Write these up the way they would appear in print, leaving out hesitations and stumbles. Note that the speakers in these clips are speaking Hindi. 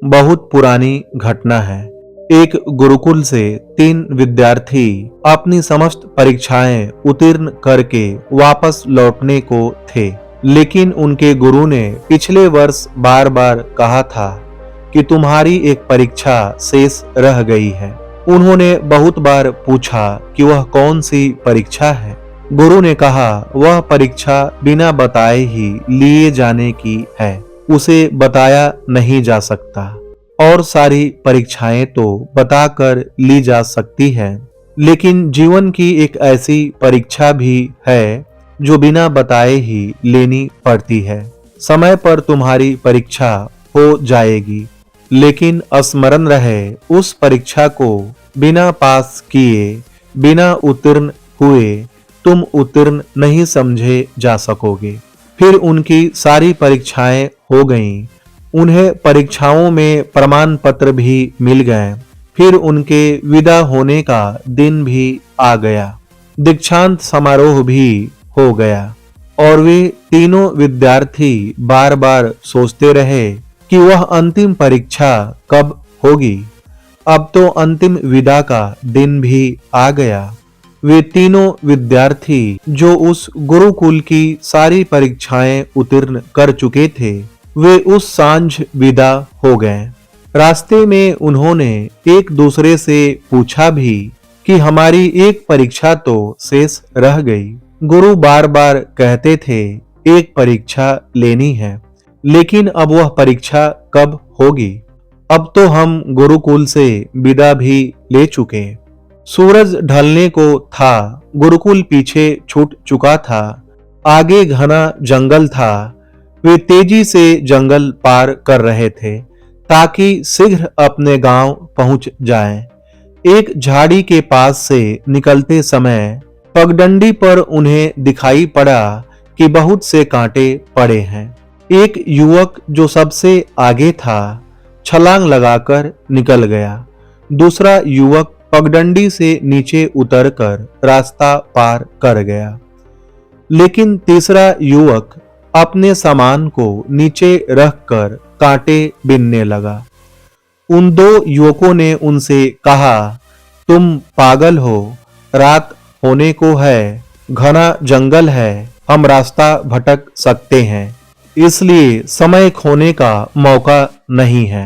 बहुत पुरानी घटना है। एक गुरुकुल से 3 विद्यार्थी अपनी समस्त परीक्षाएं उत्तीर्ण करके वापस लौटने को थे, लेकिन उनके गुरु ने पिछले वर्ष बार बार कहा था कि तुम्हारी एक परीक्षा शेष रह गई है। उन्होंने बहुत बार पूछा कि वह कौन सी परीक्षा है। गुरु ने कहा, वह परीक्षा बिना बताए ही लिए जाने की है, उसे बताया नहीं जा सकता। और सारी परीक्षाएं तो बताकर ली जा सकती है, लेकिन जीवन की एक ऐसी परीक्षा भी है जो बिना बताए ही लेनी पड़ती है। समय पर तुम्हारी परीक्षा हो जाएगी, लेकिन स्मरण रहे उस परीक्षा को बिना पास किए, बिना उत्तीर्ण हुए तुम उत्तीर्ण नहीं समझे जा सकोगे। फिर उनकी सारी परीक्षाएं हो गईं। उन्हें परीक्षाओं में प्रमाण पत्र भी मिल गए। फिर उनके विदा होने का दिन भी आ गया। दीक्षांत समारोह भी हो गया और वे तीनों विद्यार्थी बार बार सोचते रहे कि वह अंतिम परीक्षा कब होगी। अब तो अंतिम विदा का दिन भी आ गया। वे तीनों विद्यार्थी जो उस गुरुकुल की सारी परीक्षाएं उत्तीर्ण कर चुके थे, वे उस सांझ विदा हो गए। रास्ते में उन्होंने एक दूसरे से पूछा भी कि हमारी एक परीक्षा तो शेष रह गई। गुरु बार बार कहते थे एक परीक्षा लेनी है, लेकिन अब वह परीक्षा कब होगी? अब तो हम गुरुकुल से विदा भी ले चुके। सूरज ढलने को था। गुरुकुल पीछे छूट चुका था। आगे घना जंगल था। वे तेजी से जंगल पार कर रहे थे ताकि शीघ्र अपने गांव पहुंच जाएं। एक झाड़ी के पास से निकलते समय पगडंडी पर उन्हें दिखाई पड़ा कि बहुत से कांटे पड़े हैं। एक युवक जो सबसे आगे था छलांग लगाकर निकल गया। दूसरा युवक पगडंडी से नीचे उतरकर रास्ता पार कर गया, लेकिन तीसरा युवक अपने सामान को नीचे रखकर कांटे बीनने लगा। उन दो युवकों ने उनसे कहा, तुम पागल हो, रात होने को है, घना जंगल है, हम रास्ता भटक सकते हैं, इसलिए समय खोने का मौका नहीं है।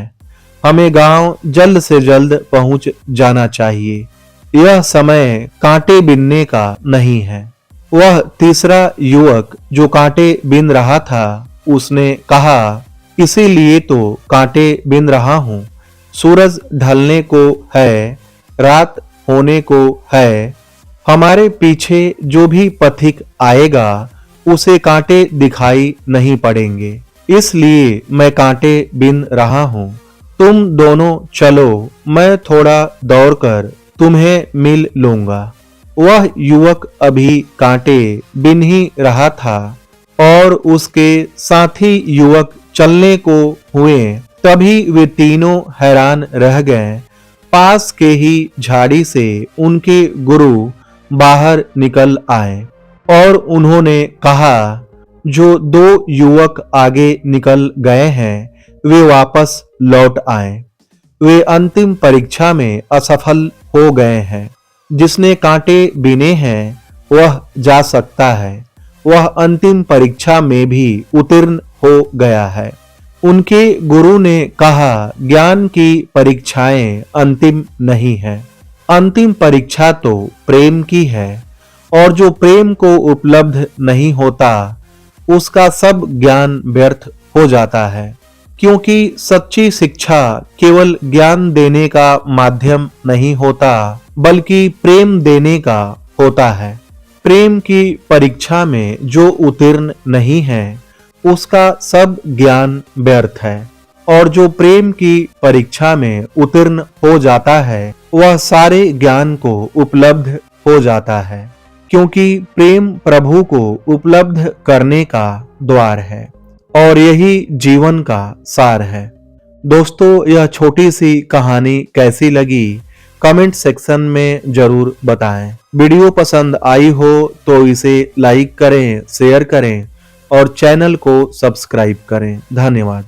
हमें गांव जल्द से जल्द पहुंच जाना चाहिए। यह समय कांटे बीनने का नहीं है। वह तीसरा युवक जो कांटे बीन रहा था, उसने कहा, इसीलिए तो कांटे बीन रहा हूं। सूरज ढलने को है, रात होने को है, हमारे पीछे जो भी पथिक आएगा उसे कांटे दिखाई नहीं पड़ेंगे, इसलिए मैं कांटे बीन रहा हूं। तुम दोनों चलो, मैं थोड़ा दौड़कर तुम्हें मिल लूंगा। वह युवक अभी कांटे बीन ही रहा था और उसके साथी युवक चलने को हुए, तभी वे तीनों हैरान रह गए। पास के ही झाड़ी से उनके गुरु बाहर निकल आए और उन्होंने कहा, जो दो युवक आगे निकल गए हैं वे वापस लौट आए। वे अंतिम परीक्षा में असफल हो गए हैं। जिसने कांटे बीने हैं वह जा सकता है। वह अंतिम परीक्षा में भी उत्तीर्ण हो गया है। उनके गुरु ने कहा, ज्ञान की परीक्षाएं अंतिम नहीं है। अंतिम परीक्षा तो प्रेम की है, और जो प्रेम को उपलब्ध नहीं होता उसका सब ज्ञान व्यर्थ हो जाता है। क्योंकि सच्ची शिक्षा केवल ज्ञान देने का माध्यम नहीं होता, बल्कि प्रेम देने का होता है। प्रेम की परीक्षा में जो उत्तीर्ण नहीं है उसका सब ज्ञान व्यर्थ है, और जो प्रेम की परीक्षा में उत्तीर्ण हो जाता है वह सारे ज्ञान को उपलब्ध हो जाता है, क्योंकि प्रेम प्रभु को उपलब्ध करने का द्वार है और यही जीवन का सार है। दोस्तों, यह छोटी सी कहानी कैसी लगी कमेंट सेक्शन में जरूर बताएं। वीडियो पसंद आई हो तो इसे लाइक करें, शेयर करें और चैनल को सब्सक्राइब करें। धन्यवाद।